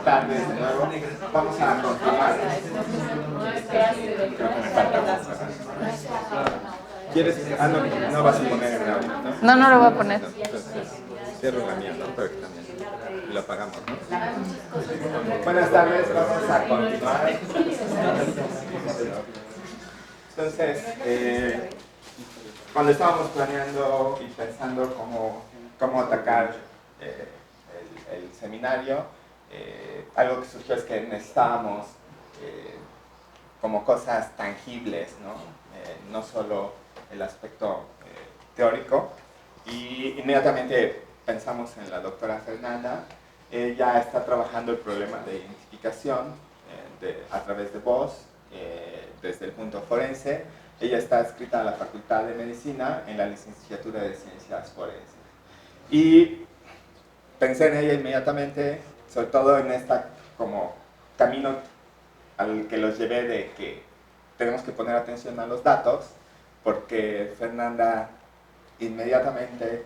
tardes de nuevo. Vamos a continuar. Creo que me falta más. ¿Quieres? Ah, no, no vas a poner el audio, ¿no? No, no lo voy a poner. Entonces, cierro la mía, ¿no? Pero que también lo apagamos, ¿no? Buenas tardes, vamos a continuar. Entonces, cuando estábamos planeando y pensando cómo atacar el seminario, algo que surgió es que necesitábamos como cosas tangibles, ¿no? No solo el aspecto teórico. Y inmediatamente pensamos en la doctora Fernanda. Ella está trabajando el problema de identificación a través de voz, desde el punto forense. Ella está adscrita a la Facultad de Medicina en la licenciatura de Ciencias Forenses. Y pensé en ella inmediatamente, sobre todo en este como camino al que los llevé de que tenemos que poner atención a los datos, porque Fernanda inmediatamente,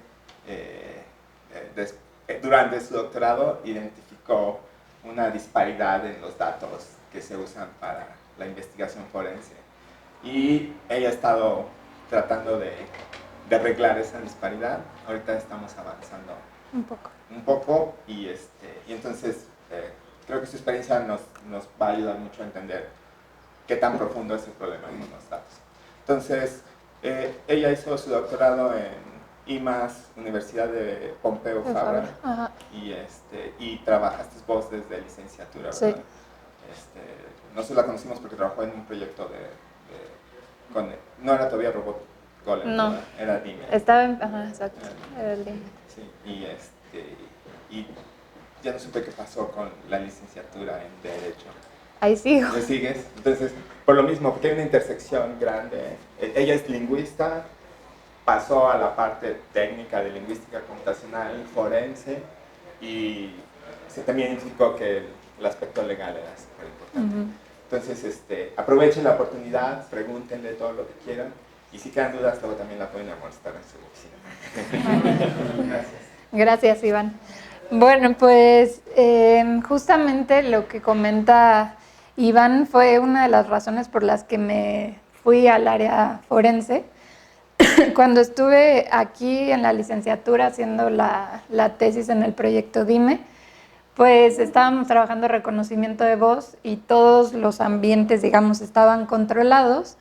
durante su doctorado, identificó una disparidad en los datos que se usan para la investigación forense. Y ella ha estado tratando de arreglar esa disparidad. Ahorita estamos avanzando un poco y entonces creo que su experiencia nos va a ayudar mucho a entender qué tan profundo es el problema con los datos. Entonces, ella hizo su doctorado en IMAS, Universidad de Pompeu Fabra, y trabajaste vos desde licenciatura, ¿verdad? Sí. Nosotros la conocimos porque trabajó en un proyecto no era todavía Robot Golem, no, ¿verdad? Era DIME. Estaba en, exacto, era el DIME. Sí, y ya no supe qué pasó con la licenciatura en Derecho. Ahí sigo. ¿Me sigues? Entonces, por lo mismo, porque hay una intersección grande. Ella es lingüista, pasó a la parte técnica de lingüística computacional, forense, y se también identificó que el aspecto legal era súper importante. Entonces, aprovechen la oportunidad, pregúntenle todo lo que quieran, y si quedan dudas, luego también la pueden molestar en su oficina. Gracias. Gracias, Iván. Bueno, pues justamente lo que comenta Iván fue una de las razones por las que me fui al área forense. Cuando estuve aquí en la licenciatura haciendo la tesis en el proyecto DIME, pues estábamos trabajando reconocimiento de voz y todos los ambientes, digamos, estaban controlados,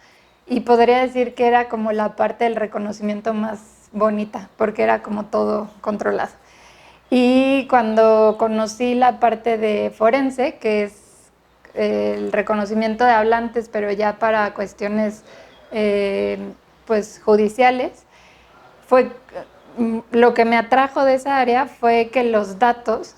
y podría decir que era como la parte del reconocimiento más bonita, porque era como todo controlado. Y cuando conocí la parte de forense, que es el reconocimiento de hablantes, pero ya para cuestiones pues judiciales, lo que me atrajo de esa área fue que los datos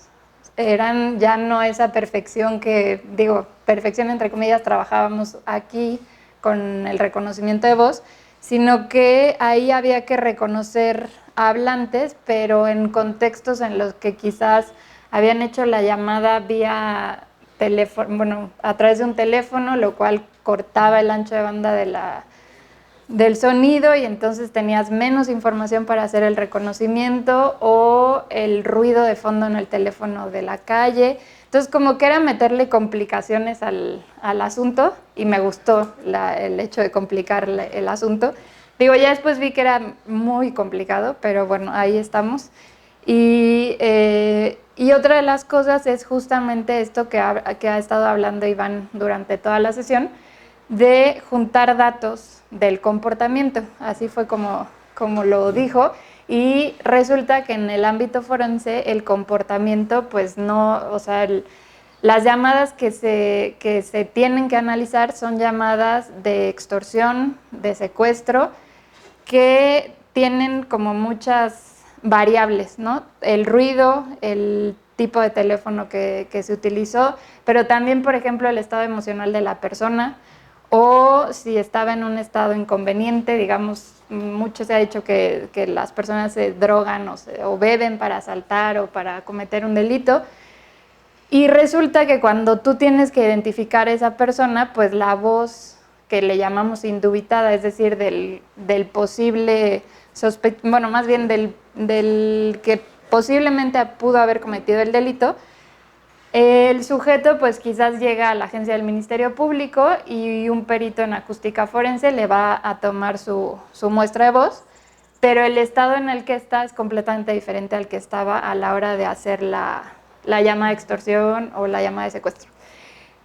eran ya no esa perfección que, digo, perfección entre comillas, trabajábamos aquí con el reconocimiento de voz, sino que ahí había que reconocer hablantes, pero en contextos en los que quizás habían hecho la llamada vía teléfono, bueno, a través de un teléfono, lo cual cortaba el ancho de banda del sonido, y entonces tenías menos información para hacer el reconocimiento, o el ruido de fondo en el teléfono de la calle. Entonces, como que era meterle complicaciones al asunto, y me gustó el hecho de complicar el asunto. Digo, ya después vi que era muy complicado, pero bueno, ahí estamos. Y otra de las cosas es justamente esto que ha estado hablando Iván durante toda la sesión, de juntar datos del comportamiento. Así fue como lo dijo. Y resulta que en el ámbito forense el comportamiento, pues no, o sea, las llamadas que se tienen que analizar son llamadas de extorsión, de secuestro, que tienen como muchas variables, ¿no? El ruido, el tipo de teléfono que se utilizó, pero también, por ejemplo, el estado emocional de la persona, o si estaba en un estado inconveniente. Digamos, mucho se ha dicho que las personas se drogan o beben para asaltar o para cometer un delito, y resulta que cuando tú tienes que identificar a esa persona, pues la voz que le llamamos indubitada, es decir, del posible bueno, más bien del que posiblemente pudo haber cometido el delito, El sujeto pues quizás llega a la agencia del Ministerio Público y un perito en acústica forense le va a tomar su muestra de voz, pero el estado en el que está es completamente diferente al que estaba a la hora de hacer la llamada de extorsión o la llamada de secuestro.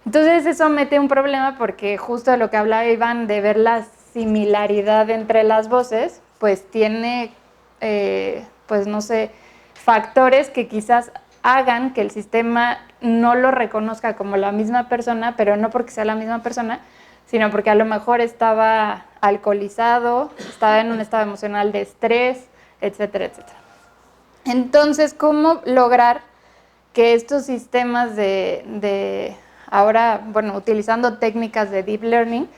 Entonces eso mete un problema porque justo de lo que hablaba Iván de ver la similaridad entre las voces, pues tiene, pues no sé, factores que quizás hagan que el sistema no lo reconozca como la misma persona, pero no porque sea la misma persona, sino porque a lo mejor estaba alcoholizado, estaba en un estado emocional de estrés, etcétera, etcétera. Entonces, ¿cómo lograr que estos sistemas ahora, bueno, utilizando técnicas de deep learning,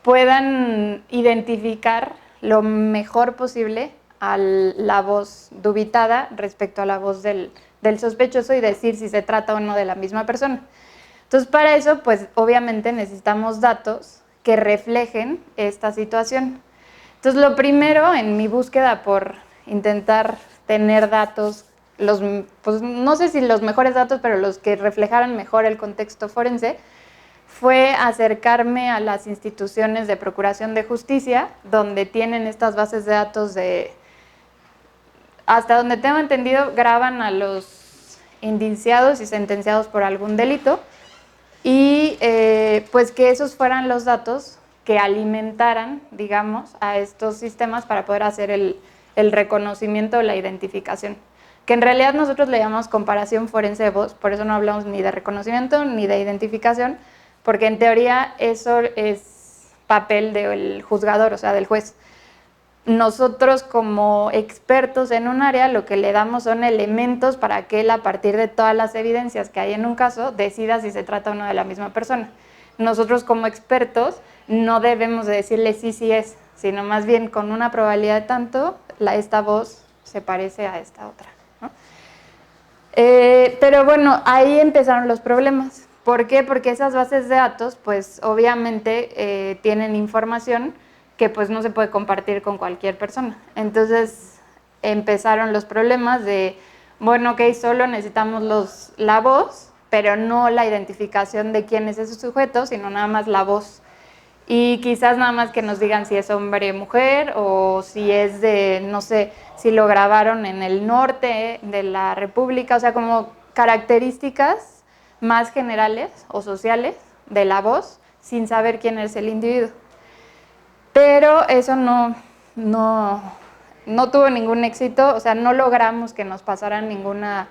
puedan identificar lo mejor posible a la voz dubitada respecto a la voz del sospechoso y decir si se trata o no de la misma persona? Entonces, para eso, pues obviamente necesitamos datos que reflejen esta situación. Entonces, lo primero en mi búsqueda por intentar tener datos, pues no sé si los mejores datos, pero los que reflejaran mejor el contexto forense, fue acercarme a las instituciones de procuración de justicia, donde tienen estas bases de datos hasta donde tengo entendido, graban a los indiciados y sentenciados por algún delito, y pues que esos fueran los datos que alimentaran, digamos, a estos sistemas para poder hacer el reconocimiento o la identificación. Que en realidad nosotros le llamamos comparación forense de voz, por eso no hablamos ni de reconocimiento ni de identificación, porque en teoría eso es papel del juzgador, o sea, del juez. Nosotros como expertos en un área lo que le damos son elementos para que él, a partir de todas las evidencias que hay en un caso, decida si se trata o no de la misma persona. Nosotros como expertos no debemos de decirle sí, sí es, sino más bien con una probabilidad de tanto, esta voz se parece a esta otra, ¿no? Pero bueno, ahí empezaron los problemas. ¿Por qué? Porque esas bases de datos, pues obviamente tienen información que pues no se puede compartir con cualquier persona. Entonces empezaron los problemas de, bueno, ok, solo necesitamos la voz, pero no la identificación de quién es ese sujeto, sino nada más la voz. Y quizás nada más que nos digan si es hombre o mujer, o si es de, no sé, si lo grabaron en el norte de la República, o sea, como características más generales o sociales de la voz, sin saber quién es el individuo. Pero eso no tuvo ningún éxito, o sea, no logramos que nos pasaran ninguna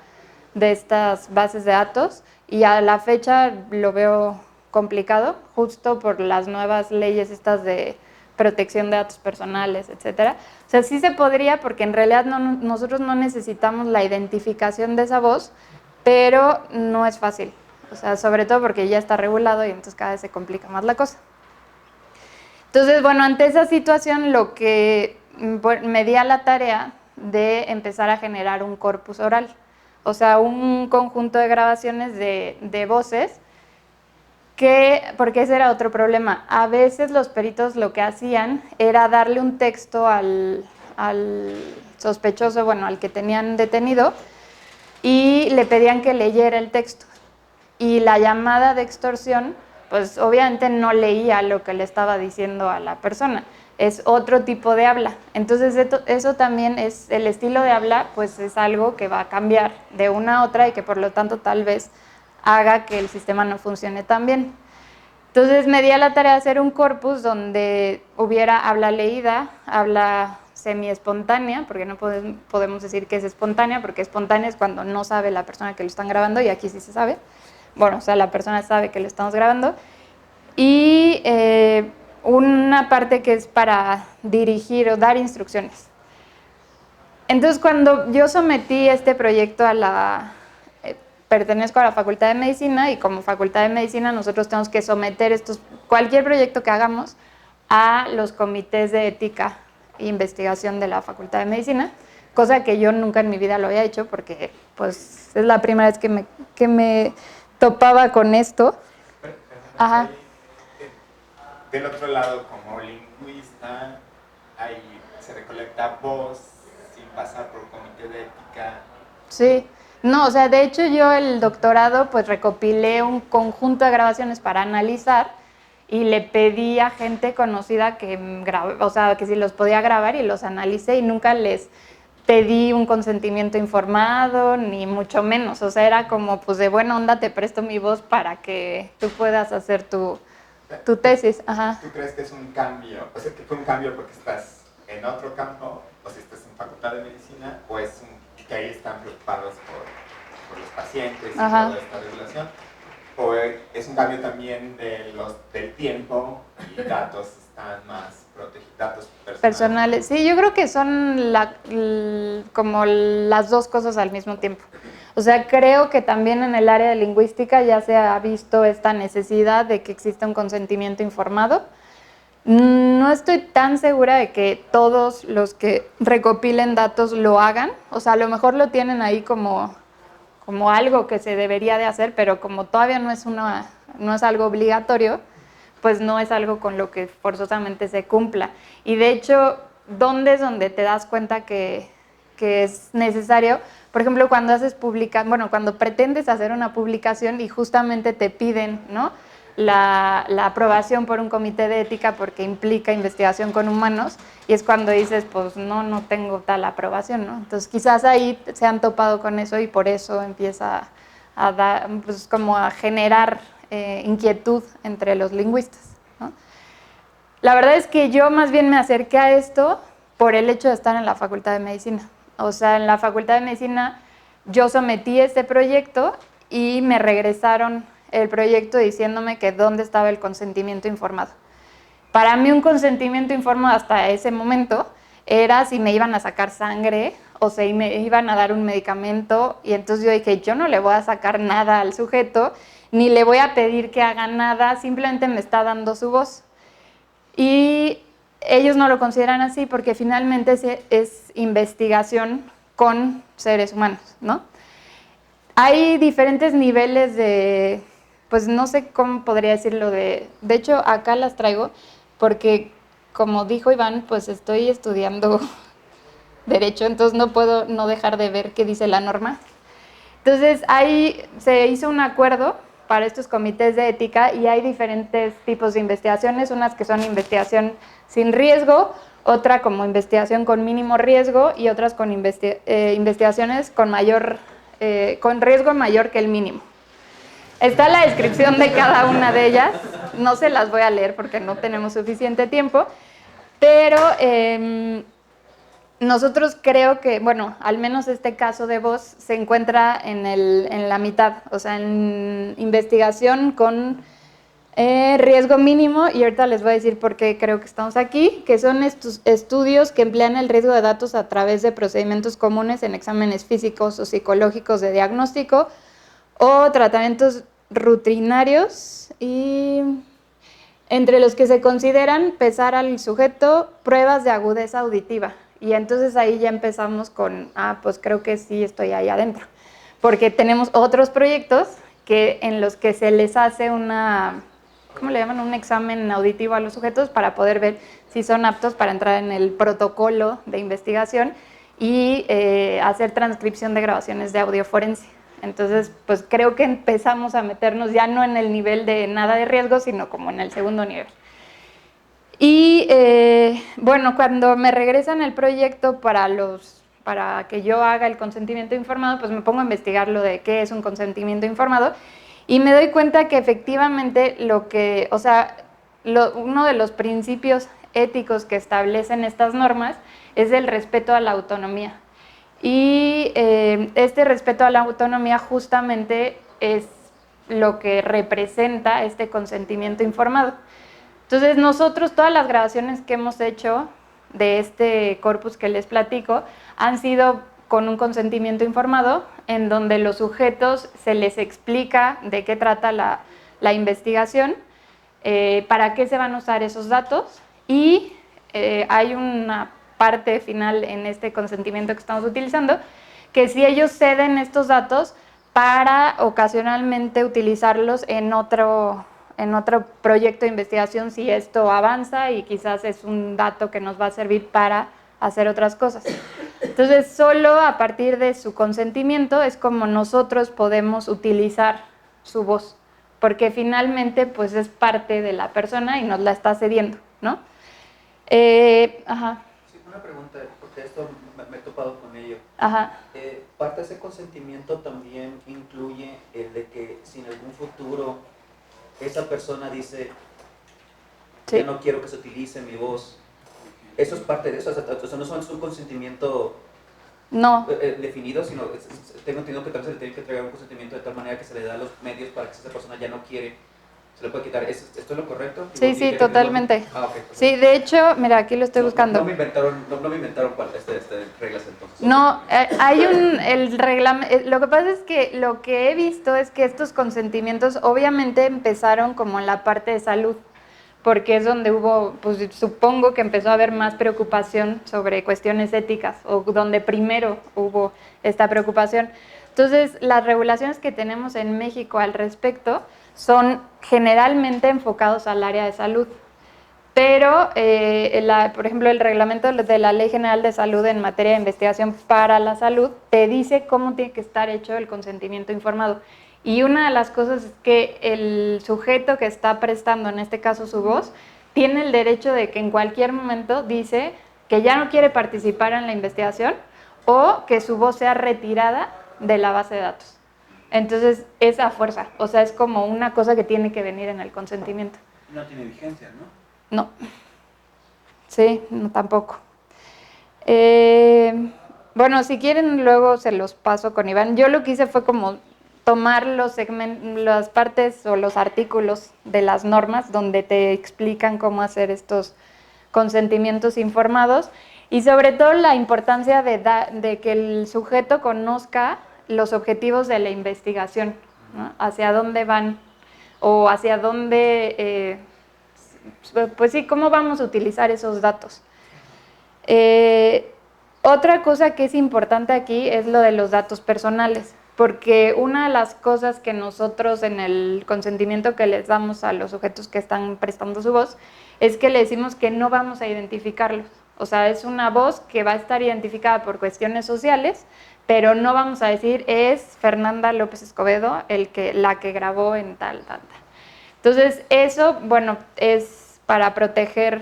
de estas bases de datos, y a la fecha lo veo complicado, justo por las nuevas leyes estas de protección de datos personales, etcétera. O sea, sí se podría, porque en realidad nosotros no necesitamos la identificación de esa voz, pero no es fácil. O sea, sobre todo porque ya está regulado y entonces cada vez se complica más la cosa. Entonces, bueno, ante esa situación lo que me di a la tarea de empezar a generar un corpus oral, o sea, un conjunto de grabaciones de voces, porque ese era otro problema. A veces los peritos lo que hacían era darle un texto al sospechoso, bueno, al que tenían detenido, y le pedían que leyera el texto. Y la llamada de extorsión, pues obviamente no leía lo que le estaba diciendo a la persona, es otro tipo de habla. Entonces eso también es, el estilo de habla, pues es algo que va a cambiar de una a otra y que por lo tanto tal vez haga que el sistema no funcione tan bien. Entonces me di a la tarea de hacer un corpus donde hubiera habla leída, habla semi-espontánea, porque no podemos decir que es espontánea, porque espontánea es cuando no sabe la persona que lo están grabando, y aquí sí se sabe. Bueno, o sea, la persona sabe que lo estamos grabando. Y una parte que es para dirigir o dar instrucciones. Entonces, cuando yo sometí este proyecto pertenezco a la Facultad de Medicina, y como Facultad de Medicina nosotros tenemos que someter cualquier proyecto que hagamos a los comités de ética e investigación de la Facultad de Medicina, cosa que yo nunca en mi vida lo había hecho porque pues es la primera vez que me topaba con esto. Ajá. Del otro lado, como lingüista, se recolecta voz sin pasar por comité de ética. Sí, No, o sea, de hecho yo el doctorado pues recopilé un conjunto de grabaciones para analizar y le pedí a gente conocida que o sea, que si los podía grabar y los analicé y nunca les pedí un consentimiento informado, ni mucho menos. O sea, era como, pues de buena onda te presto mi voz para que tú puedas hacer tu tesis. Ajá. ¿Tú crees que es un cambio? O sea, que fue un cambio porque estás en otro campo, o si estás en facultad de medicina, o es que ahí están preocupados por los pacientes y Ajá. toda esta regulación? ¿O es un cambio también del tiempo y datos están más protegidos, datos personales? Sí, yo creo que son como las dos cosas al mismo tiempo. O sea, creo que también en el área de lingüística ya se ha visto esta necesidad de que exista un consentimiento informado. No estoy tan segura de que todos los que recopilen datos lo hagan. O sea, a lo mejor lo tienen ahí como algo que se debería de hacer, pero como todavía no es algo obligatorio, pues no es algo con lo que forzosamente se cumpla. Y de hecho, ¿dónde es donde te das cuenta que es necesario? Por ejemplo, cuando cuando pretendes hacer una publicación y justamente te piden, ¿no?, la aprobación por un comité de ética porque implica investigación con humanos, y es cuando dices, pues no tengo tal aprobación, ¿no? Entonces quizás ahí se han topado con eso y por eso empieza a dar, pues como a generar inquietud entre los lingüistas, ¿no? La verdad es que yo más bien me acerqué a esto por el hecho de estar en la Facultad de Medicina. O sea, en la Facultad de Medicina yo sometí este proyecto y me regresaron el proyecto diciéndome que dónde estaba el consentimiento informado. Para mí un consentimiento informado hasta ese momento era si me iban a sacar sangre o si me iban a dar un medicamento, y entonces yo dije, yo no le voy a sacar nada al sujeto, ni le voy a pedir que haga nada, simplemente me está dando su voz. Y ellos no lo consideran así porque finalmente es investigación con seres humanos, ¿no? Hay diferentes niveles de, pues no sé cómo podría decirlo, de hecho acá las traigo porque como dijo Iván, pues estoy estudiando Derecho, entonces no puedo no dejar de ver qué dice la norma. Entonces ahí se hizo un acuerdo para estos comités de ética y hay diferentes tipos de investigaciones, unas que son investigación sin riesgo, otra como investigación con mínimo riesgo y otras con investigaciones con riesgo mayor que el mínimo. Está la descripción de cada una de ellas, no se las voy a leer porque no tenemos suficiente tiempo, pero nosotros creo que, bueno, al menos este caso de voz se encuentra en la mitad, o sea, en investigación con riesgo mínimo, y ahorita les voy a decir por qué creo que estamos aquí, que son estos estudios que emplean el riesgo de datos a través de procedimientos comunes en exámenes físicos o psicológicos de diagnóstico o tratamientos rutinarios, y entre los que se consideran pesar al sujeto pruebas de agudeza auditiva. Y entonces ahí ya empezamos con, pues creo que sí estoy ahí adentro, porque tenemos otros proyectos en los que se les hace ¿cómo le llaman? Un examen auditivo a los sujetos para poder ver si son aptos para entrar en el protocolo de investigación y hacer transcripción de grabaciones de audio forense. Entonces, pues creo que empezamos a meternos ya no en el nivel de nada de riesgo, sino como en el segundo nivel. Y bueno, cuando me regresan el proyecto para que yo haga el consentimiento informado, pues me pongo a investigar lo de qué es un consentimiento informado y me doy cuenta que efectivamente uno de los principios éticos que establecen estas normas es el respeto a la autonomía. Y este respeto a la autonomía justamente es lo que representa este consentimiento informado. Entonces nosotros, todas las grabaciones que hemos hecho de este corpus que les platico han sido con un consentimiento informado, en donde los sujetos se les explica de qué trata la investigación, para qué se van a usar esos datos, y hay una parte final en este consentimiento que estamos utilizando, que si ellos ceden estos datos para ocasionalmente utilizarlos en otro proyecto de investigación si esto avanza y quizás es un dato que nos va a servir para hacer otras cosas. Entonces, solo a partir de su consentimiento es como nosotros podemos utilizar su voz, porque finalmente pues es parte de la persona y nos la está cediendo, ¿no? Ajá. Sí, una pregunta, porque esto me he topado con ello. Ajá. Parte de ese consentimiento también incluye el de que si en algún futuro esa persona dice, Sí. ya no quiero que se utilice mi voz, eso es parte de eso, o sea, no es un consentimiento No, definido, sino tengo entendido que tal vez se le tiene que entregar un consentimiento de tal manera que se le da los medios para que si esa persona ya no quiere, se le puede quitar. ¿Esto es lo correcto? sí, sí, totalmente. Ok. Sí, de hecho, mira, aquí lo estoy buscando. No me inventaron reglas entonces. No, hay el reglamento. Lo que pasa es que lo que he visto es que estos consentimientos obviamente empezaron como en la parte de salud, porque es donde hubo, pues supongo que empezó a haber más preocupación sobre cuestiones éticas, o donde primero hubo esta preocupación. Entonces, las regulaciones que tenemos en México al respecto son generalmente enfocados al área de salud. Pero, por ejemplo, el reglamento de la Ley General de Salud en materia de investigación para la salud te dice cómo tiene que estar hecho el consentimiento informado. Y una de las cosas es que el sujeto que está prestando, en este caso su voz, tiene el derecho de que en cualquier momento dice que ya no quiere participar en la investigación o que su voz sea retirada de la base de datos. Entonces, es a fuerza, o sea, es como una cosa que tiene que venir en el consentimiento. No tiene vigencia, ¿no? No. Sí, no, tampoco. Bueno, si quieren luego se los paso con Iván. Yo lo que hice fue como tomar las partes o los artículos de las normas donde te explican cómo hacer estos consentimientos informados y sobre todo la importancia de que el sujeto conozca los objetivos de la investigación, ¿no? Hacia dónde van o hacia dónde, pues sí, cómo vamos a utilizar esos datos. Otra cosa que es importante aquí es lo de los datos personales, porque una de las cosas que nosotros en el consentimiento que les damos a los sujetos que están prestando su voz es que le decimos que no vamos a identificarlos. O sea, es una voz que va a estar identificada por cuestiones sociales, pero no vamos a decir es Fernanda López Escobedo la que grabó en tal. Entonces, eso, bueno, es para proteger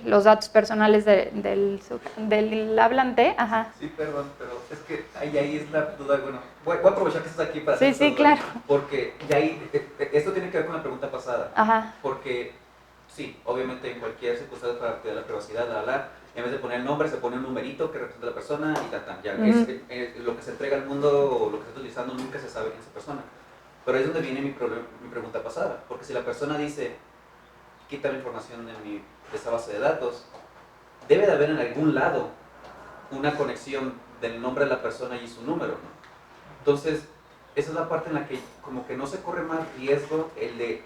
los datos personales del hablante. Ajá. Sí, perdón, pero es que ahí es la duda. Bueno, voy a aprovechar que estás aquí para hacer sí, claro. Porque ya ahí, esto tiene que ver con la pregunta pasada. Ajá. Porque, sí, obviamente en cualquier circunstancia para cuidar la privacidad, en vez de poner el nombre, se pone un numerito que representa a la persona y ya. Lo que se entrega al mundo o lo que se está utilizando nunca se sabe quién es esa persona. Pero ahí es donde viene mi pregunta pasada. Porque si la persona dice, quita la información de esa base de datos, debe de haber en algún lado una conexión del nombre de la persona y su número, ¿no? Entonces, esa es la parte en la que como que no se corre más riesgo el de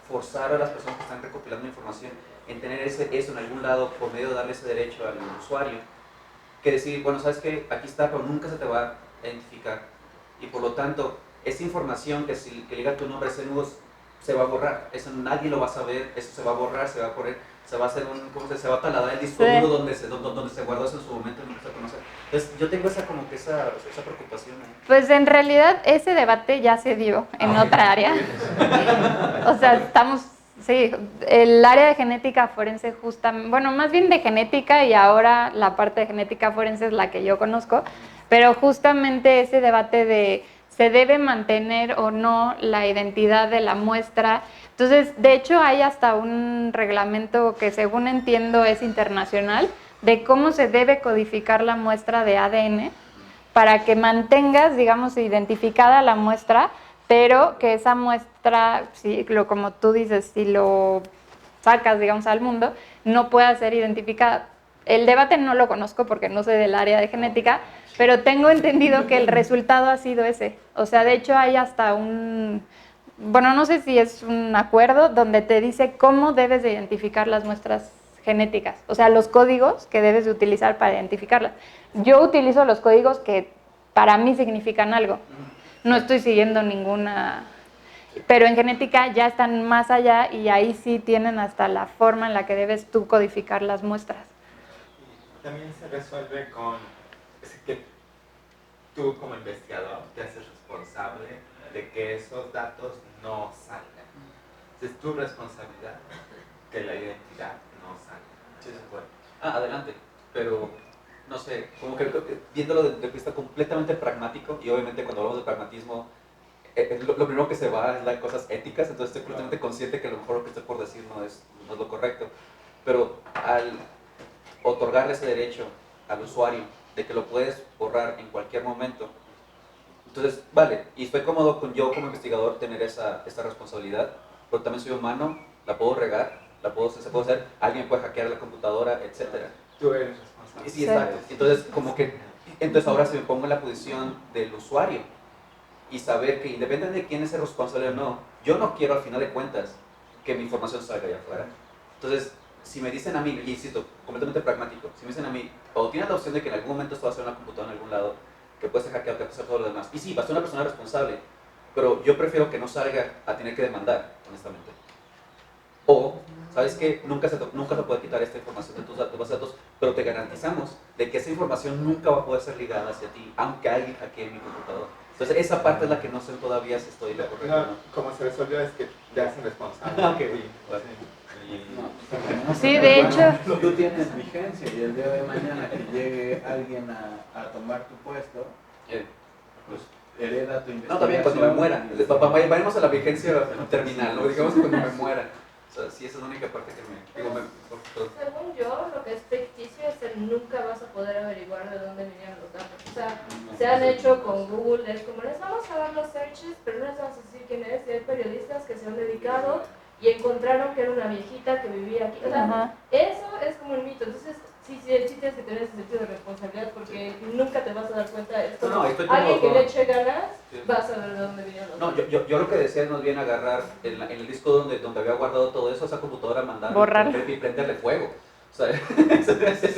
forzar a las personas que están recopilando información en tener eso en algún lado por medio de darle ese derecho al usuario, que decir, bueno, sabes que aquí está, pero nunca se te va a identificar. Y por lo tanto, esa información que liga tu nombre a ese nudo se va a borrar, eso nadie lo va a saber, eso se va a borrar, se va a hacer se va a taladrar el disco duro donde se guardó eso en su momento y no se conoce. Entonces yo tengo esa preocupación ahí. Pues en realidad ese debate ya se dio en otra área. O sea, sí, el área de genética forense justamente, bueno, más bien de genética y ahora la parte de genética forense es la que yo conozco, pero justamente ese debate de se debe mantener o no la identidad de la muestra. Entonces, de hecho, hay hasta un reglamento que, según entiendo, es internacional, de cómo se debe codificar la muestra de ADN para que mantengas, digamos, identificada la muestra, pero que esa muestra, como tú dices, si lo sacas, digamos, al mundo, no pueda ser identificada. El debate no lo conozco porque no sé del área de genética, pero tengo entendido que el resultado ha sido ese. O sea, de hecho hay hasta bueno, no sé si es un acuerdo donde te dice cómo debes de identificar las muestras genéticas, o sea, los códigos que debes de utilizar para identificarlas. Yo utilizo los códigos que para mí significan algo. No estoy siguiendo ninguna... Pero en genética ya están más allá y ahí sí tienen hasta la forma en la que debes tú codificar las muestras. También se resuelve con es que tú como investigador te haces responsable de que esos datos no salgan. Es tu responsabilidad que la identidad no salga. Sí, se puede. Adelante, pero no sé, como que viéndolo desde vista completamente pragmático, y obviamente cuando hablamos de pragmatismo, lo primero que se va es las cosas éticas, entonces estoy completamente consciente que a lo mejor lo que estoy por decir no es lo correcto, pero al otorgarle ese derecho al usuario de que lo puedes borrar en cualquier momento, entonces, vale, y estoy cómodo con yo como investigador tener esta responsabilidad, pero también soy humano, la puedo regar, se puede hacer, alguien puede hackear la computadora, etcétera. Tú eres responsable. Sí, exacto. Entonces, entonces ahora se me pongo en la posición del usuario y saber que independientemente de quién es el responsable o no, yo no quiero al final de cuentas que mi información salga allá afuera. Entonces, si me dicen a mí, y insisto, completamente pragmático, si me dicen a mí, o tienes la opción de que en algún momento esto va a ser una computadora en algún lado, que puede ser hackeado, que puede ser todo lo demás, y sí, va a ser una persona responsable, pero yo prefiero que no salga a tener que demandar, honestamente. O, ¿sabes qué? Nunca se puede quitar esta información de tus datos, bases de datos, pero te garantizamos de que esa información nunca va a poder ser ligada hacia ti, aunque alguien hackee mi computador. Entonces, esa parte es la que no sé todavía si estoy de correcto. No, como se resolvió es que te hacen responsable. Ok, bien. Sí, de hecho. Tú tienes vigencia y el día de mañana que llegue alguien a tomar tu puesto, pues hereda tu investigación. No, también cuando me muera. Vayamos a la vigencia terminal, ¿no? Digamos cuando me muera. O sea, sí, esa es la única parte que Según yo, lo que es ficticio es que nunca vas a poder averiguar de dónde vinieron los datos. O sea, se han hecho con Google, es como les vamos a dar los searches, pero no les vamos a decir quién es. Y hay periodistas que se han dedicado y encontraron que era una viejita que vivía aquí. O sea, eso es como un mito. Entonces, sí tienes que tener ese sentido de responsabilidad porque nunca te vas a dar cuenta. Es como alguien que le eche ganas, vas a ver de dónde vinieron los datos. No, yo lo que decía es más bien agarrar en el disco donde había guardado todo eso, esa computadora, mandarle y prenderle fuego. O sea, ese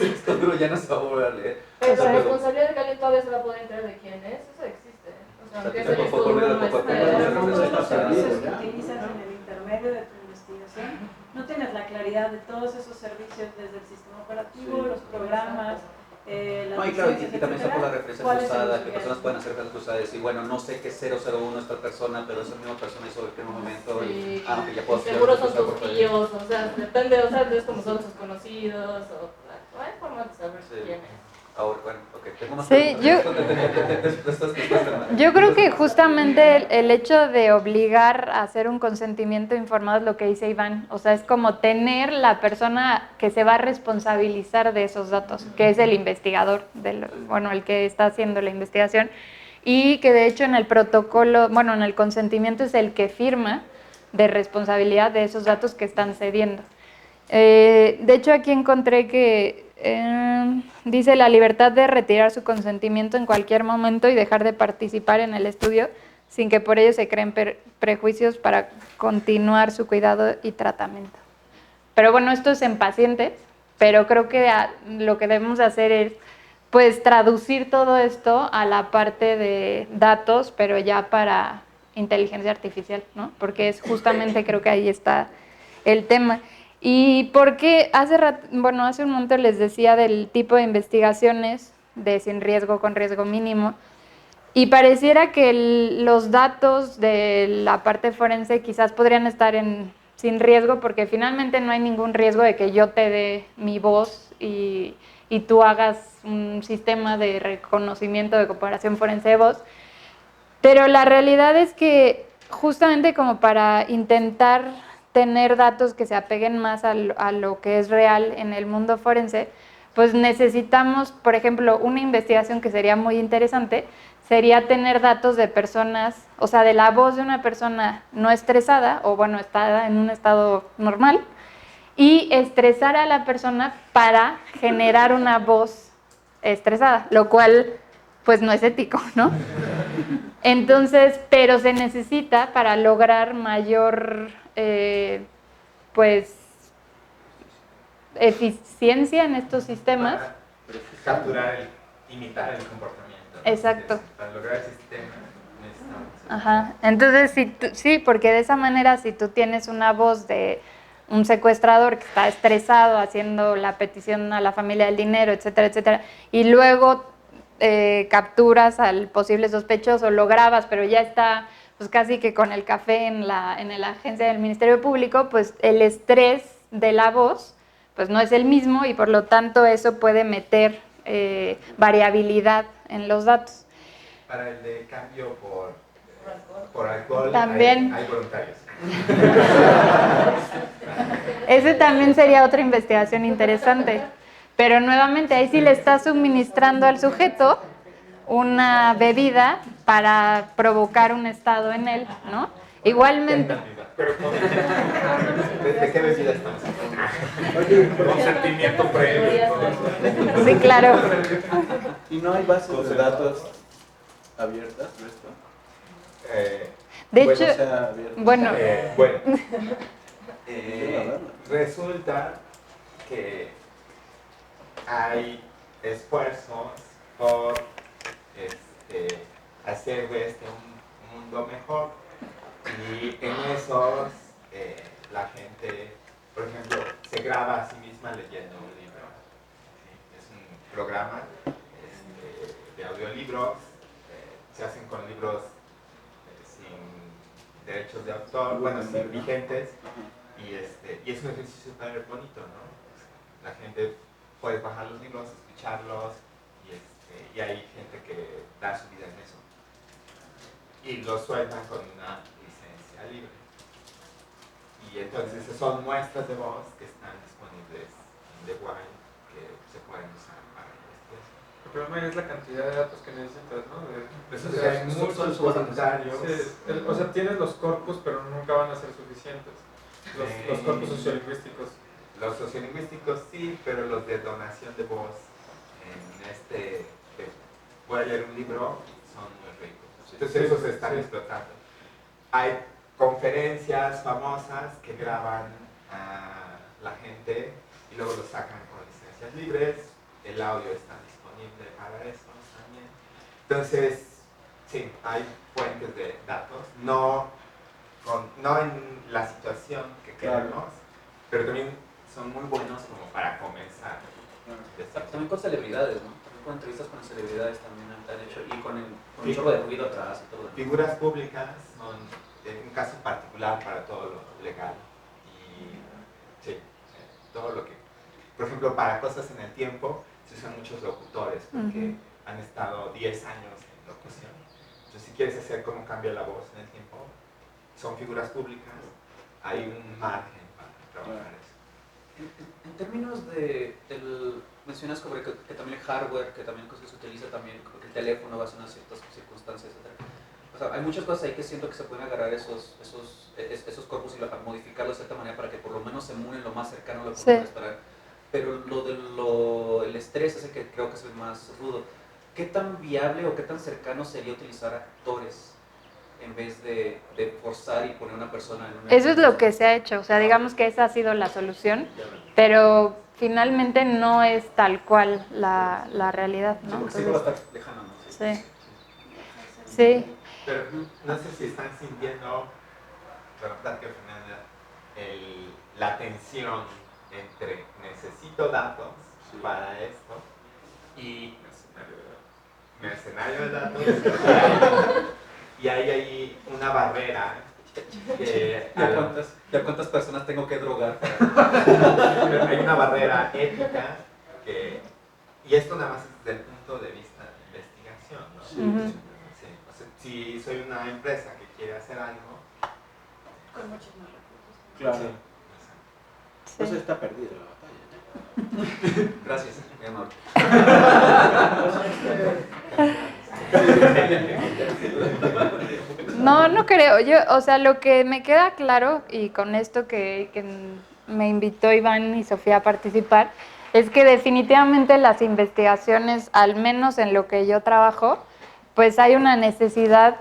disco duro ya no se va a volver a leer. Pero la responsabilidad de que alguien todavía se va a poder enterar de quién es, eso existe. O sea, aunque ese disco duro no esté. Todos los servicios que utilizas en el intermedio de tu investigación, no tienes la claridad de todos esos servicios desde el sistema operativo, los programas. No, y claro, y también está por la referencia cruzada, que personas pueden hacer referencias cruzadas y decir, bueno, no sé qué 001 es tal persona, pero esa misma persona hizo en un momento y aunque ya puedo seguro son tus tíos, o sea, depende, o sea, es como son tus conocidos, o no hay forma de saber quién es. Ahora, bueno, ok, tengo más Yo creo que justamente el hecho de obligar a hacer un consentimiento informado es lo que dice Iván. O sea, es como tener la persona que se va a responsabilizar de esos datos, que es el investigador, el que está haciendo la investigación, y que de hecho en el protocolo, en el consentimiento es el que firma de responsabilidad de esos datos que están cediendo. De hecho, aquí encontré que dice la libertad de retirar su consentimiento en cualquier momento y dejar de participar en el estudio sin que por ello se creen prejuicios para continuar su cuidado y tratamiento. Pero bueno, esto es en pacientes, pero creo que lo que debemos hacer es pues traducir todo esto a la parte de datos, pero ya para inteligencia artificial, ¿no? Porque es justamente, creo que ahí está el tema. Y porque hace un momento les decía del tipo de investigaciones de sin riesgo, con riesgo mínimo, y pareciera que los datos de la parte forense quizás podrían estar sin riesgo porque finalmente no hay ningún riesgo de que yo te dé mi voz y tú hagas un sistema de reconocimiento de comparación forense de voz, pero la realidad es que justamente como para intentar tener datos que se apeguen más a lo que es real en el mundo forense, pues necesitamos, por ejemplo, una investigación que sería muy interesante, sería tener datos de personas, o sea, de la voz de una persona no estresada, o está en un estado normal, y estresar a la persona para generar una voz estresada, lo cual pues no es ético, ¿no? Entonces, pero se necesita para lograr mayor eficiencia en estos sistemas. Para capturar, imitar el comportamiento. Exacto. Entonces, para lograr ese sistema necesitamos. Ajá. Entonces, sí, porque de esa manera si tú tienes una voz de un secuestrador que está estresado haciendo la petición a la familia del dinero, etcétera, etcétera, y luego capturas al posible sospechoso, lo grabas, pero ya está pues casi que con el café en la agencia del Ministerio Público, pues el estrés de la voz pues no es el mismo y por lo tanto eso puede meter variabilidad en los datos. Para el de cambio por alcohol también hay voluntarios. Ese también sería otra investigación interesante. Pero nuevamente, ahí sí le está suministrando al sujeto una bebida para provocar un estado en él, ¿no? Igualmente. ¿De qué bebida estamos hablando? Consentimiento previo. Sí, claro. ¿Y no hay bases de datos abiertas de esto? De bueno, hecho, O sea, abiertas. bueno, resulta que hay esfuerzos por hacer de este un mundo mejor, y en esos la gente, por ejemplo, se graba a sí misma leyendo un libro. ¿Sí? Es un programa de audiolibros, se hacen con libros sin derechos de autor, bueno, sin vigentes, y es un ejercicio súper bonito, ¿no? La gente puede bajar los libros, escucharlos, y hay gente que da su vida en eso. Y los sueltan con una licencia libre. Y entonces son muestras de voz que están disponibles en The Wild, que se pueden usar para investigación. El problema es la cantidad de datos que necesitas, ¿no? Eso hay muchos voluntarios. Sí, o sea, tienes los corpus, pero nunca van a ser suficientes. Los corpus sociolingüísticos. Los sociolingüísticos sí, pero los de donación de voz, voy a leer un libro, son muy ricos. Entonces esos se están explotando. Hay conferencias famosas que graban a la gente y luego lo sacan con licencias libres. El audio está disponible para eso también. Entonces, sí, hay fuentes de datos, no en la situación que queremos, pero también son muy buenos como para comenzar. También con celebridades, ¿no? También con entrevistas con celebridades también han hecho, y con un chorro de ruido atrás y todo. Figuras públicas son un caso particular para todo lo legal. Y sí, todo lo que... Por ejemplo, para cosas en el tiempo se usan muchos locutores porque han estado 10 años en locución. Entonces, si quieres hacer cómo cambia la voz en el tiempo, son figuras públicas, hay un margen para trabajar eso. En términos mencionas sobre que también el hardware, que también se utiliza también, como que el teléfono va a unas ciertas circunstancias, etc. O sea, hay muchas cosas ahí que siento que se pueden agarrar esos corpus y modificarlos de cierta manera para que por lo menos se emulen lo más cercano a lo que uno puede esperar. Pero el estrés ese que creo que es el más rudo, ¿qué tan viable o qué tan cercano sería utilizar actores en vez de forzar y poner una persona en una... Eso es lo que se ha hecho, o sea, digamos que esa ha sido la solución, pero finalmente no es tal cual la realidad, ¿no? Entonces, sí va a estar lejano, ¿no? Sí. Sí. Pero no sé si están sintiendo, verdad que Fernanda, la tensión entre necesito datos para esto y mercenario de datos. Y hay ahí una barrera. ¿De cuántas personas tengo que drogar? Hay una barrera ética y esto nada más es desde el punto de vista de investigación, ¿no? Sí. Sí. O sea, si soy una empresa que quiere hacer algo... Con muchos más recursos. Claro. Sí. Pues está perdida la batalla. Gracias, mi amor. No creo. O sea, lo que me queda claro, y con esto que me invitó Iván y Sofía a participar, es que definitivamente las investigaciones, al menos en lo que yo trabajo, pues hay una necesidad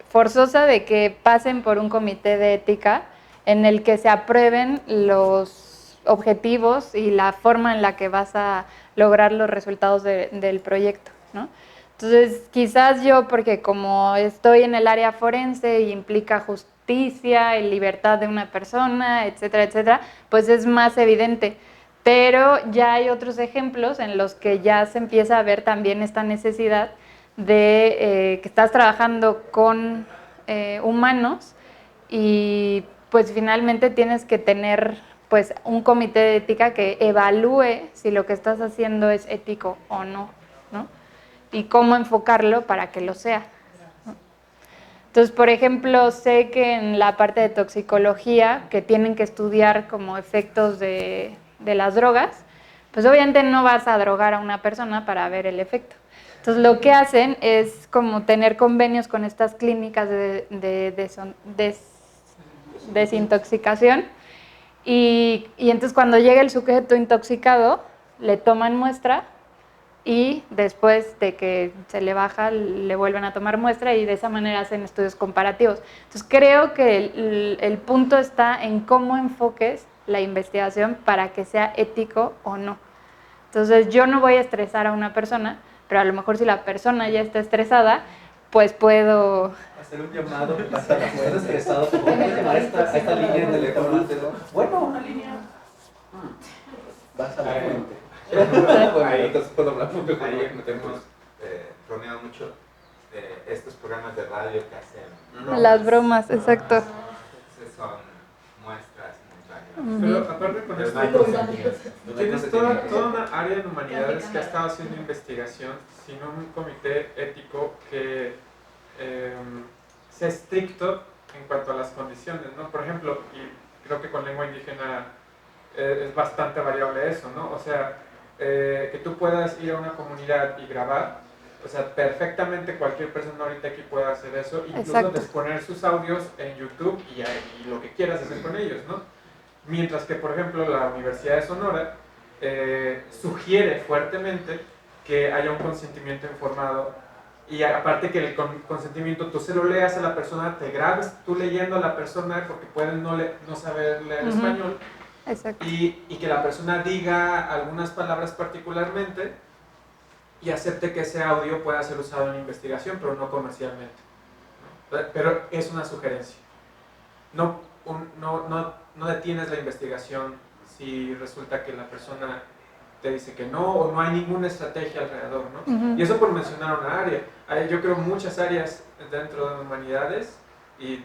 forzosa de que pasen por un comité de ética en el que se aprueben los objetivos y la forma en la que vas a lograr los resultados del proyecto, ¿no? Entonces, quizás yo, porque como estoy en el área forense y implica justicia y libertad de una persona, etcétera, etcétera, pues es más evidente. Pero ya hay otros ejemplos en los que ya se empieza a ver también esta necesidad de que estás trabajando con humanos y pues finalmente tienes que tener pues un comité de ética que evalúe si lo que estás haciendo es ético o no, ¿no? Y cómo enfocarlo para que lo sea. Entonces, por ejemplo, sé que en la parte de toxicología, que tienen que estudiar como efectos de las drogas, pues obviamente no vas a drogar a una persona para ver el efecto. Entonces, lo que hacen es como tener convenios con estas clínicas de desintoxicación y entonces cuando llega el sujeto intoxicado, le toman muestra y después de que se le baja, le vuelven a tomar muestra y de esa manera hacen estudios comparativos. Entonces creo que el punto está en cómo enfoques la investigación para que sea ético o no. Entonces yo no voy a estresar a una persona, pero a lo mejor si la persona ya está estresada, pues puedo... Hacer un llamado, pasar estresado, ¿cómo llamar a esta línea de teléfono? Bueno, una línea. Vas a la fuente. Bueno, entonces puedo hablar mucho con Ahí hemos bromeado mucho de estos programas de radio que hacen bromas. Las bromas, exacto. Entonces son muestras muy Pero aparte con Pero esto, no hay consentimiento. tienes toda una área en humanidades que ha estado haciendo investigación, sino un comité ético que sea estricto en cuanto a las condiciones, ¿no? Por ejemplo, y creo que con lengua indígena es bastante variable eso, ¿no? O sea, que tú puedas ir a una comunidad y grabar, o sea, perfectamente cualquier persona ahorita aquí puede hacer eso, incluso Exacto. exponer sus audios en YouTube y lo que quieras hacer con ellos, ¿no? Mientras que, por ejemplo, la Universidad de Sonora sugiere fuertemente que haya un consentimiento informado y aparte que el consentimiento tú se lo leas a la persona, te grabes tú leyendo a la persona porque pueden no saber leer español. Exacto. Y que la persona diga algunas palabras particularmente y acepte que ese audio pueda ser usado en la investigación, pero no comercialmente, ¿no? Pero es una sugerencia. No detienes la investigación si resulta que la persona te dice que no o no hay ninguna estrategia alrededor, ¿no? Y eso por mencionar una área. Yo creo muchas áreas dentro de humanidades y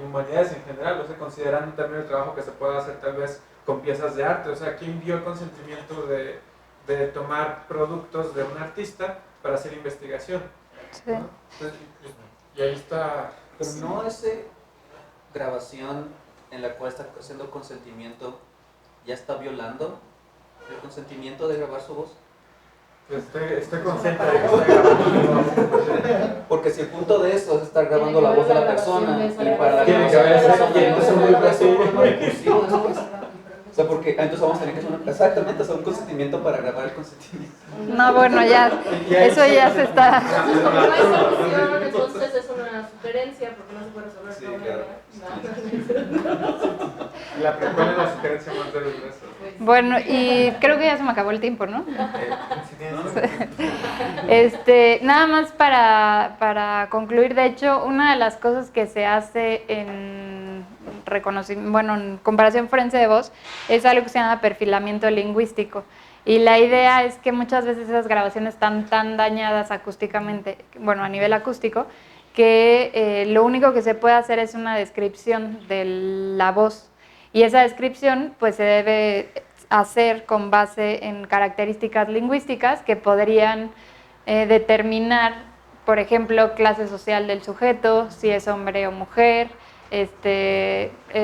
humanidades en general, o sea, considerando también el trabajo que se puede hacer tal vez con piezas de arte, o sea, ¿quién dio el consentimiento de tomar productos de un artista para hacer investigación? Sí. ¿No? Entonces, y ahí está... Pero no ese grabación en la cual está haciendo consentimiento ya está violando el consentimiento de grabar su voz. Estoy consciente de que estoy grabando. Porque si el punto de eso es estar grabando la voz de la persona y para la Tiene que haber ese recursivo después. O sea, porque entonces vamos a tener que hacer exactamente, o sea, un consentimiento para grabar el consentimiento. No, bueno, ya, eso ya se está... Como no hay solución, entonces es una sugerencia porque no se puede resolver Sí, el problema. claro. ¿Cuál es la sugerencia más de los besos? Bueno, y creo que ya se me acabó el tiempo, ¿no? Nada más para concluir, de hecho, una de las cosas que se hace en en comparación forense de voz es algo que se llama perfilamiento lingüístico. Y la idea es que muchas veces esas grabaciones están tan dañadas acústicamente, bueno, a nivel acústico, que lo único que se puede hacer es una descripción de la voz. Y esa descripción pues se debe hacer con base en características lingüísticas que podrían determinar, por ejemplo, clase social del sujeto, si es hombre o mujer,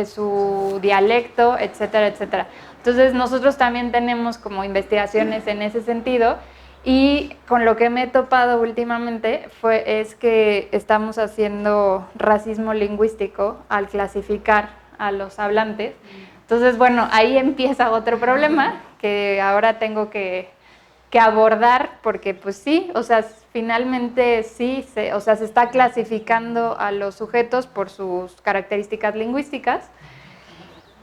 su dialecto, etcétera, etcétera. Entonces nosotros también tenemos como investigaciones en ese sentido y con lo que me he topado últimamente es que estamos haciendo racismo lingüístico al clasificar a los hablantes. Entonces, bueno, ahí empieza otro problema que ahora tengo que abordar porque pues sí, o sea, finalmente sí, se está clasificando a los sujetos por sus características lingüísticas.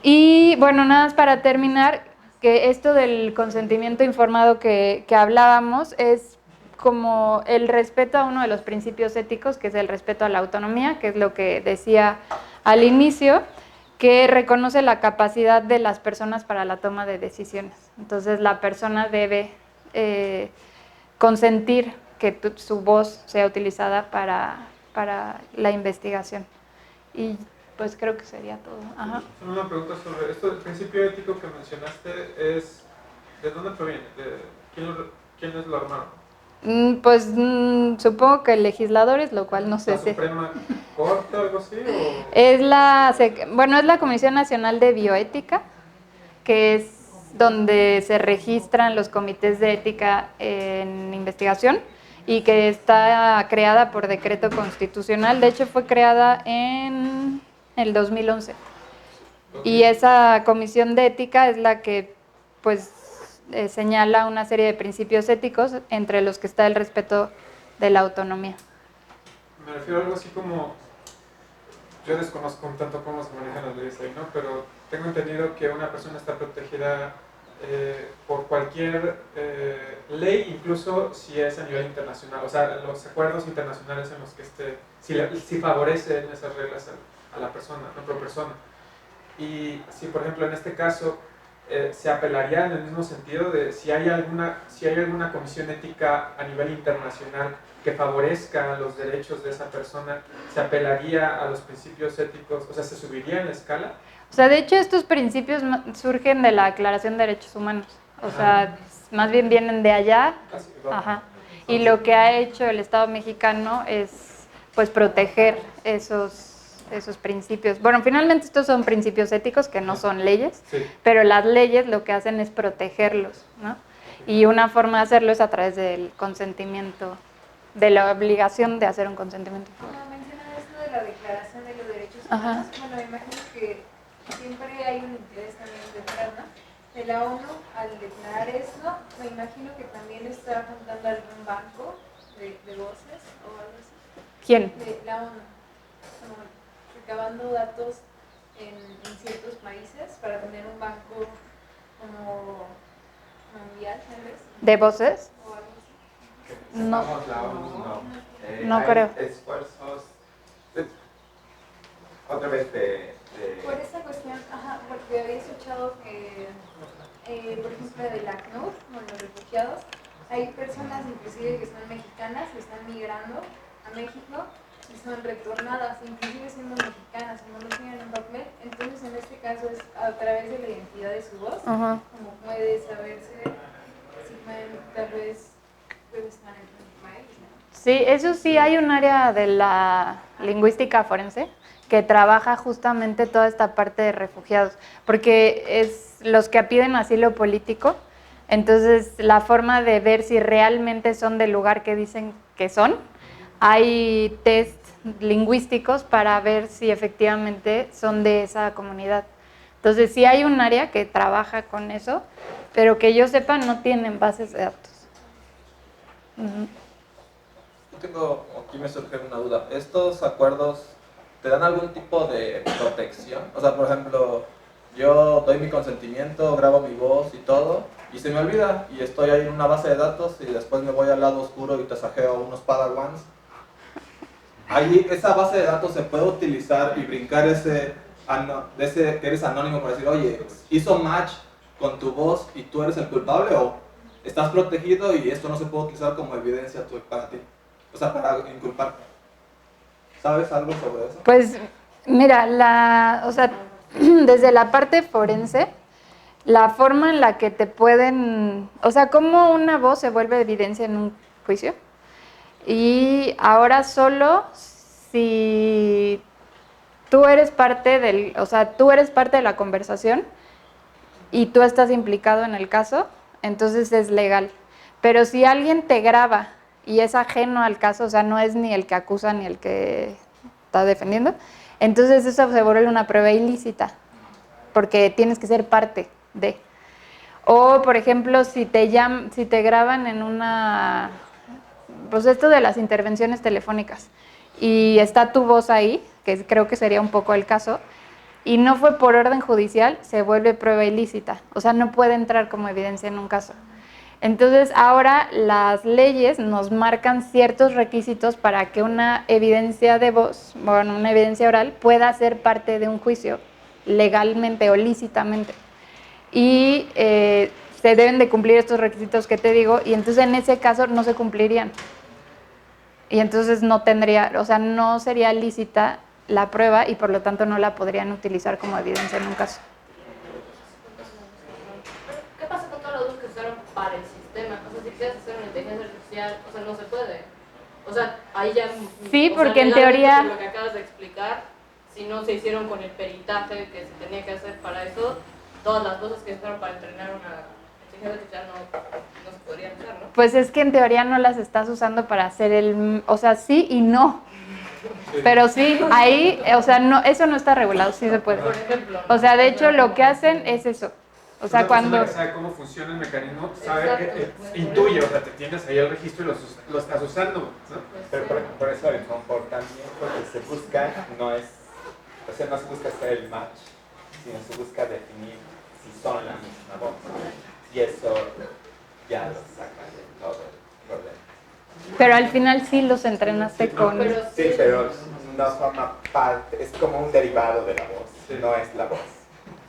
Y bueno, nada más para terminar, que esto del consentimiento informado que hablábamos es como el respeto a uno de los principios éticos, que es el respeto a la autonomía, que es lo que decía al inicio, que reconoce la capacidad de las personas para la toma de decisiones. Entonces la persona debe consentir que su voz sea utilizada para la investigación. Y pues creo que sería todo. Ajá. Una pregunta sobre esto, el principio ético que mencionaste ¿de dónde proviene? ¿Quiénes lo armaron? Pues supongo que legisladores, lo cual no sé ¿La si... Suprema Corte o algo así? ¿O? Es la Comisión Nacional de Bioética, que es donde se registran los comités de ética en investigación y que está creada por decreto constitucional. De hecho, fue creada en el 2011. Okay. Y esa comisión de ética es la que pues señala una serie de principios éticos, entre los que está el respeto de la autonomía. Me refiero a algo así como, yo desconozco un tanto cómo se manejan las leyes ahí, ¿no? Pero tengo entendido que una persona está protegida por cualquier ley, incluso si es a nivel internacional, o sea, los acuerdos internacionales en los que esté, si favorecen esas reglas a la persona, a otra persona. Y si, por ejemplo, en este caso, se apelaría en el mismo sentido de si hay alguna comisión ética a nivel internacional que favorezca los derechos de esa persona, ¿se apelaría a los principios éticos? O sea, ¿se subiría en la escala? O sea, de hecho, estos principios surgen de la Declaración de Derechos Humanos. O sea, más bien vienen de allá. Ajá. Y lo que ha hecho el Estado mexicano es, pues, proteger esos principios. Bueno, finalmente estos son principios éticos que no son leyes, sí, pero las leyes lo que hacen es protegerlos, ¿no? Y una forma de hacerlo es a través del consentimiento, de la obligación de hacer un consentimiento. Mencionan esto de la Declaración de los Derechos Humanos. Bueno, me imagino que siempre hay un interés también detrás, ¿no? De la ONU, al declarar esto, me imagino que también está apuntando a algún banco de voces o algo así. ¿Quién? De la ONU, como recabando datos en ciertos países para tener un banco como mundial, tal vez. ¿De voces? O algo así. No. La ONU, no. No creo. Esfuerzos, otra vez de... Por esa cuestión, porque había escuchado que, por ejemplo, del ACNUR, con los refugiados, hay personas inclusive que son mexicanas, que están migrando a México y son retornadas, inclusive siendo mexicanas, como no tienen un papel. Entonces, en este caso es a través de la identidad de su voz, como puede saberse si pueden tal vez estar en el país, ¿no? Sí, eso sí, hay un área de la lingüística forense que trabaja justamente toda esta parte de refugiados, porque es los que piden asilo político. Entonces, la forma de ver si realmente son del lugar que dicen que son, hay test lingüísticos para ver si efectivamente son de esa comunidad. Entonces, sí hay un área que trabaja con eso, pero que yo sepa no tienen bases de datos. Aquí me surge una duda. ¿Estos acuerdos te dan algún tipo de protección? O sea, por ejemplo, yo doy mi consentimiento, grabo mi voz y todo, y se me olvida, y estoy ahí en una base de datos, y después me voy al lado oscuro y te sajeo unos padawans. Ahí esa base de datos se puede utilizar y brincar ese que eres anónimo para decir, oye, hizo match con tu voz y tú eres el culpable, o estás protegido y esto no se puede utilizar como evidencia para ti, o sea, para inculparte. ¿Sabes algo sobre eso? Pues mira, o sea, desde la parte forense, la forma en la que te pueden, o sea, cómo una voz se vuelve evidencia en un juicio. Y ahora solo si tú eres parte tú eres parte de la conversación y tú estás implicado en el caso, entonces es legal. Pero si alguien te graba y es ajeno al caso, o sea, no es ni el que acusa ni el que está defendiendo, entonces eso se vuelve una prueba ilícita, porque tienes que ser parte de. O, por ejemplo, si te graban en una, pues esto de las intervenciones telefónicas, y está tu voz ahí, que creo que sería un poco el caso, y no fue por orden judicial, se vuelve prueba ilícita, o sea, no puede entrar como evidencia en un caso. Entonces ahora las leyes nos marcan ciertos requisitos para que una evidencia de voz, bueno, una evidencia oral, pueda ser parte de un juicio legalmente o lícitamente. Y se deben de cumplir estos requisitos que te digo, y entonces en ese caso no se cumplirían. Y entonces no tendría, o sea, no sería lícita la prueba y por lo tanto no la podrían utilizar como evidencia en un caso. ¿Qué pasa con todos los datos que usaron para el sistema? O sea, si quieres hacer una inteligencia artificial, o sea, no se puede. O sea, ahí ya... Sí, porque sea, en teoría... Lo que acabas de explicar, si no se hicieron con el peritaje que se tenía que hacer para eso, todas las cosas que se usaron para entrenar una inteligencia artificial no se podrían usar, ¿no? Pues es que en teoría no las estás usando para hacer el... O sea, sí y no. Pero sí, ahí, o sea, no, eso no está regulado, sí se puede. Por ejemplo. O sea, de hecho lo que hacen es eso. O sea, Una cuando... persona que sabe cómo funciona el mecanismo, sabe, intuye, o sea, te tienes ahí el registro y lo estás usando, ¿no? Pero por eso el comportamiento que se busca no es, o sea, no se busca hacer el match, sino se busca definir si son la misma voz. Y eso ya lo saca de todo el problema. Pero al final sí los entrenaste con... Sí, pero no forma parte, es como un derivado de la voz, no es la voz.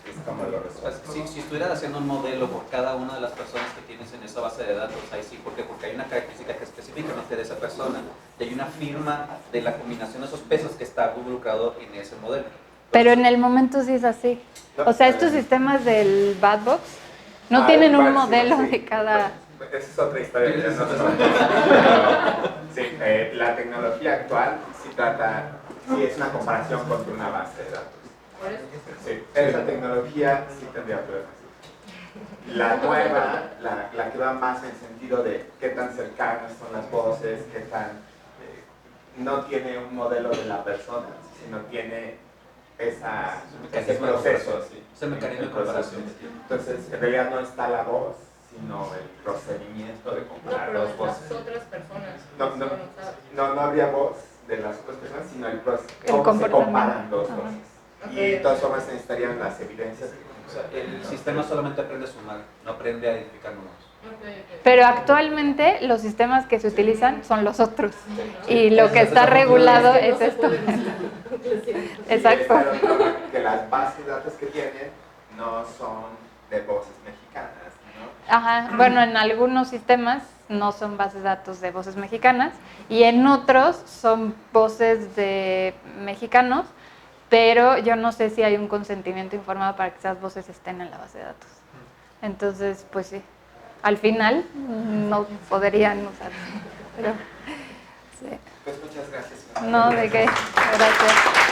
Es como lo resuelve. Si estuvieras haciendo un modelo por cada una de las personas que tienes en esa base de datos, ahí sí, ¿por qué? Porque hay una característica que específicamente de esa persona y hay una firma de la combinación de esos pesos que está involucrado en ese modelo. Pero en el momento sí es así. O sea, estos sistemas del Bad Box no tienen un modelo de cada... Esa es otra historia. Sí, la tecnología actual sí es una comparación contra una base de datos. Sí, esa tecnología sí tendría problemas. La nueva, la que va más en sentido de qué tan cercanas son las voces, qué tan... no tiene un modelo de la persona, sino tiene ese proceso. Sí, ese mecanismo de comparación. Entonces, en realidad no está la voz, sino el procedimiento de comparar dos voces. Las otras personas no habría voz de las otras personas, sino el proceso, El cómo se comparan comportamiento. dos voces. Y de todas formas se necesitarían las evidencias. O sea, el sistema solamente aprende a sumar, no aprende a identificar números. Pero actualmente los sistemas que se utilizan son los otros. Y lo que está regulado es esto. Exacto. Que las bases de datos que tienen no son de voces mexicanas, ¿no? Ajá, bueno, en algunos sistemas no son bases de datos de voces mexicanas y en otros son voces de mexicanos, pero yo no sé si hay un consentimiento informado para que esas voces estén en la base de datos. Entonces, pues sí, al final no podrían usarse, pero sí. Pues muchas gracias. No, de qué, gracias.